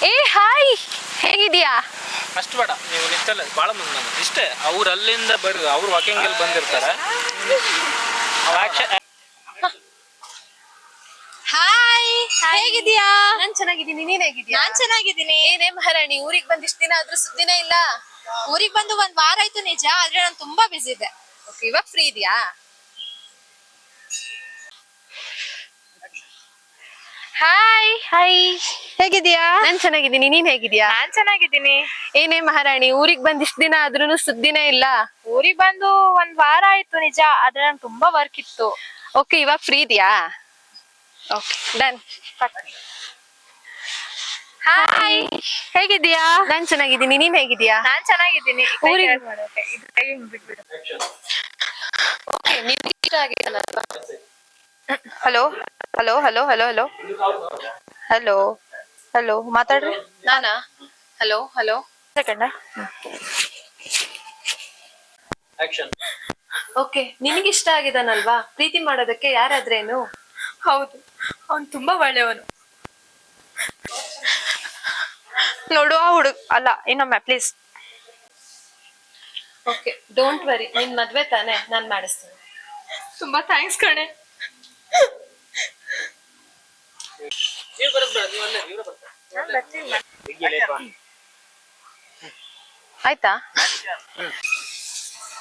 ಏ ಹಾಯ್, ಹೇಗಿದ್ಯಾ? ಅಷ್ಟು ಬೇಡ, ನೀವು ಇಷ್ಟಲ್ಲ ಭಾಳ ಮಂದಿ ನಮ್ಗೆ ಇಷ್ಟೇ. ಅವ್ರು ಅಲ್ಲಿಂದ ಬರ್ರಿ, ಅವ್ರು ವಾಕಿಂಗ್ ಅಲ್ಲಿ ಬಂದಿರ್ತಾರೆ. ಹಾಯ್, ಹೇಗಿದ್ಯಾ? ನಾನ್ ಚೆನ್ನಾಗಿದ್ದೀನಿ, ನೀನ್ ಹೇಗಿದ್ಯಾ? ನಾನ್ ಚೆನ್ನಾಗಿದ್ದೀನಿ. ಏನೇ ಮಹಾರಾಣಿ, ಊರಿಗೆ ಬಂದ್ ಇಷ್ಟ ದಿನ ಆದ್ರೂ ಸುದ್ದಿನೇ ಇಲ್ಲ. ಊರಿಗೆ ಬಂದು 1 ವಾರ ಆಯ್ತು ನಿಜ, ಆದ್ರೆ ನಾನು ತುಂಬಾ ಬಿಸಿ ಇದ್ದೆ. ಓಕೆ, ಇವಾಗ ಫ್ರೀ ಇದೆಯಾ? ಹಾಯ್ ಹಾಯ್, ಹೇಗಿದ್ಯಾ? ನಾನ್ ಚೆನ್ನಾಗಿದ್ದೀನಿ, ನೀನ್ ಹೇಗಿದ್ಯಾ? ನಾನ್ ಚೆನ್ನಾಗಿದ್ದೀನಿ. ಏನೇ ಮಹಾರಾಣಿ, ಊರಿಗೆ ಬಂದ್ ಇಷ್ಟ ದಿನ ಆದ್ರೂ ಸುದ್ದಿನೇ ಇಲ್ಲ. ಊರಿಗೆ ಬಂದು 1 ವಾರ ಆಯ್ತು ನಿಜ, ಆದ್ರೆ ನಂಗೆ ತುಂಬಾ ವರ್ಕ್ ಇತ್ತು. ಓಕೆ, ಇವಾಗ ಫ್ರೀ ಇದೆಯಾ? Okay, done. ಹಾಯ್, ಹೇಗಿದ್ಯಾ? ನಾನ್ ಚೆನ್ನಾಗಿದ್ದೀನಿ, ನೀನ್ ಹೇಗಿದ್ಯಾ? ನಾನ್ ಚೆನ್ನಾಗಿದ್ದೀನಿ. ಊರಿಗೆ ಓಕೆ, ನಿಮ್ಗೆ ಇಷ್ಟ ಆಗಿದೆಯಲ್ಲ? Hello hello hello hello hello hello hello, ಮಾತಾಡ್ರಿ. ನಾನಾ? Hello hello, second. ಓಕೆ, ನಿನಗಿಷ್ಟ ಆಗಿದಾನಲ್ವಾ? ಪ್ರೀತಿ ಮಾಡೋದಕ್ಕೆ ಯಾರಾದ್ರೇನು? ಹೌದು, ಅವ್ನು ತುಂಬಾ ಒಳ್ಳೆಯವನು. ನೋಡು ಆ ಅಲ್ಲ, ಇನ್ನೊಮ್ಮೆ ಪ್ಲೀಸ್. ಓಕೆ, ಡೋಂಟ್ ವರಿ, ನಿನ್ ಮದ್ವೆ ತಾನೆ, ನಾನ್ ಮಾಡಿಸ್ತೀನಿ. ತುಂಬಾ ಥ್ಯಾಂಕ್ಸ್ ಕಣೆ. ಆಯ್ತಾ?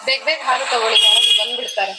ಬೇಗ ಬೇಗ ಹಾಲು ತಗೊಳ್ಳಿ, ಯಾರಾದ್ರೂ ಬಂದ್ಬಿಡ್ತಾರೆ.